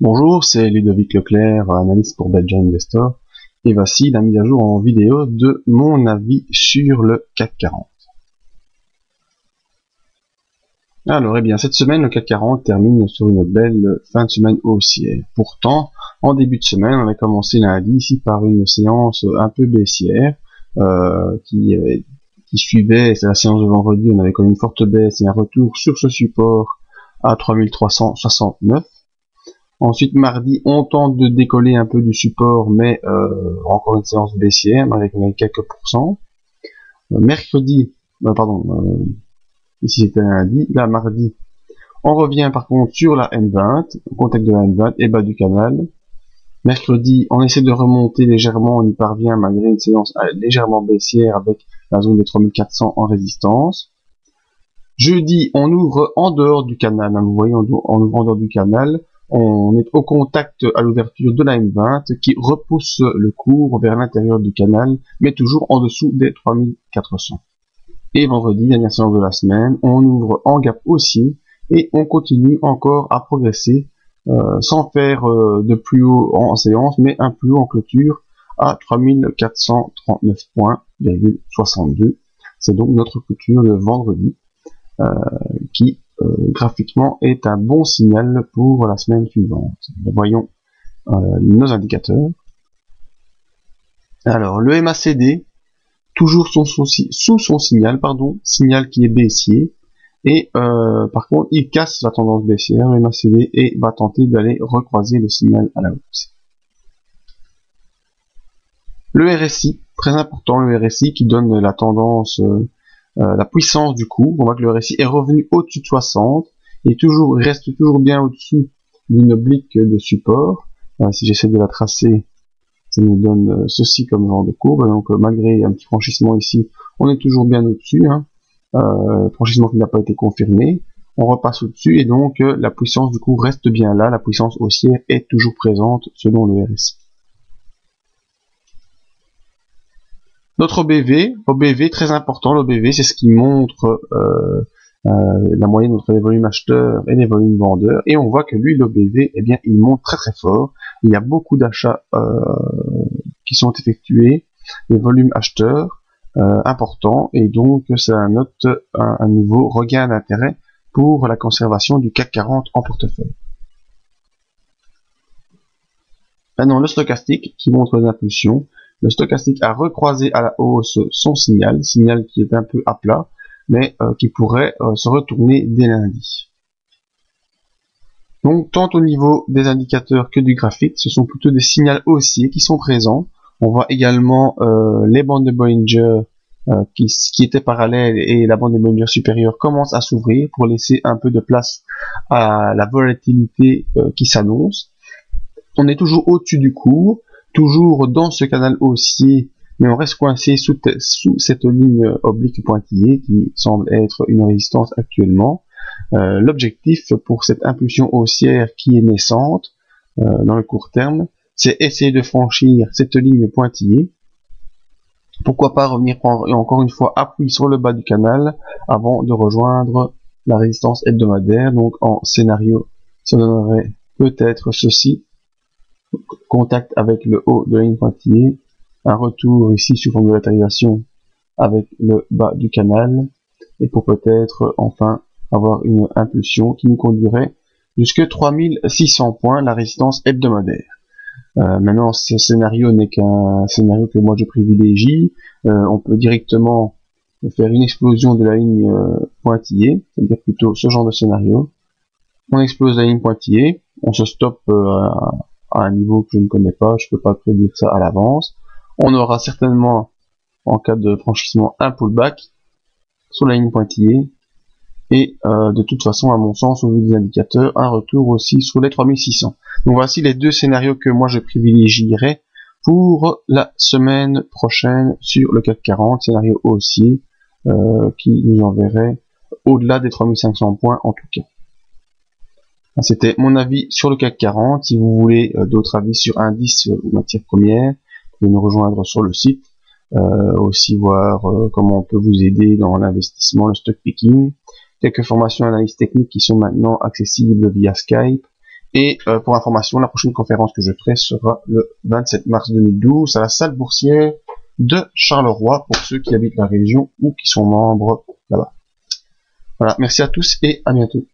Bonjour, c'est Ludovic Leclerc, analyste pour Belgian Investor, et voici la mise à jour en vidéo de mon avis sur le CAC 40. Alors, eh bien, cette semaine, le CAC 40 termine sur une belle fin de semaine haussière. Pourtant, en début de semaine, on avait commencé lundi ici par une séance un peu baissière, qui suivait, c'est la séance de vendredi, on avait connu une forte baisse et un retour sur ce support à 3369. Ensuite, mardi, on tente de décoller un peu du support, mais encore une séance baissière, avec quelques pourcents. Mercredi, ici c'était lundi, là mardi, on revient par contre sur la M20, contact de la M20 et bas du canal. Mercredi, on essaie de remonter légèrement, on y parvient malgré une séance légèrement baissière avec la zone des 3400 en résistance. Jeudi, on ouvre en dehors du canal, vous voyez, on ouvre en dehors du canal. On est au contact à l'ouverture de la M20 qui repousse le cours vers l'intérieur du canal, mais toujours en dessous des 3400. Et vendredi, dernière séance de la semaine, on ouvre en gap haussier et on continue encore à progresser sans faire de plus haut en séance, mais un plus haut en clôture à 3439 points,62. C'est donc notre clôture de vendredi qui graphiquement est un bon signal pour la semaine suivante. Voyons nos indicateurs. Alors le MACD, toujours sous son signal, signal qui est baissier, et par contre il casse la tendance baissière, le MACD, et va tenter d'aller recroiser le signal à la hausse. Le RSI, très important, le RSI qui donne la tendance, la puissance du cours. On voit que le RSI est revenu au-dessus de 60 et reste toujours bien au-dessus d'une oblique de support. Si j'essaie de la tracer, ça nous donne ceci comme genre de courbe. Donc malgré un petit franchissement ici, on est toujours bien au-dessus. Franchissement qui n'a pas été confirmé. On repasse au-dessus et donc la puissance du cours reste bien là. La puissance haussière est toujours présente selon le RSI. Notre OBV très important, l'OBV c'est ce qui montre la moyenne entre les volumes acheteurs et les volumes vendeurs, et on voit que lui, l'OBV, eh bien, il monte très très fort. Il y a beaucoup d'achats qui sont effectués, les volumes acheteurs importants, et donc ça note un nouveau regain d'intérêt pour la conservation du CAC 40 en portefeuille. Maintenant, le stochastique qui montre les impulsions. Le stochastique a recroisé à la hausse son signal qui est un peu à plat, mais qui pourrait se retourner dès lundi. Donc, tant au niveau des indicateurs que du graphique, ce sont plutôt des signaux haussiers qui sont présents. On voit également les bandes de Bollinger qui étaient parallèles, et la bande de Bollinger supérieure commence à s'ouvrir pour laisser un peu de place à la volatilité qui s'annonce. On est toujours au-dessus du cours, toujours dans ce canal haussier, mais on reste coincé sous cette ligne oblique pointillée qui semble être une résistance actuellement. L'objectif pour cette impulsion haussière qui est naissante dans le court terme, c'est essayer de franchir cette ligne pointillée. Pourquoi pas revenir prendre encore une fois appui sur le bas du canal avant de rejoindre la résistance hebdomadaire. Donc en scénario, ça donnerait peut-être ceci: contact avec le haut de la ligne pointillée, un retour ici sous forme de latéralisation avec le bas du canal, et pour peut-être enfin avoir une impulsion qui nous conduirait jusque 3600 points, la résistance hebdomadaire. Maintenant, ce scénario n'est qu'un scénario que moi je privilégie. On peut directement faire une explosion de la ligne pointillée, c'est-à-dire plutôt ce genre de scénario. On explose la ligne pointillée, on se stoppe à un niveau que je ne connais pas, je peux pas prédire ça à l'avance. On aura certainement, en cas de franchissement, un pullback sur la ligne pointillée, et de toute façon, à mon sens, au vu des indicateurs, un retour aussi sur les 3600. Donc voici les deux scénarios que moi je privilégierais pour la semaine prochaine sur le CAC 40, scénario haussier qui nous enverrait au-delà des 3500 points en tout cas. C'était mon avis sur le CAC 40. Si vous voulez d'autres avis sur indices ou matières premières, vous pouvez nous rejoindre sur le site. Aussi voir comment on peut vous aider dans l'investissement, le stock picking. Quelques formations analyses techniques qui sont maintenant accessibles via Skype. Et pour information, la prochaine conférence que je ferai sera le 27 mars 2012 à la salle boursière de Charleroi pour ceux qui habitent la région ou qui sont membres là-bas. Voilà, merci à tous et à bientôt.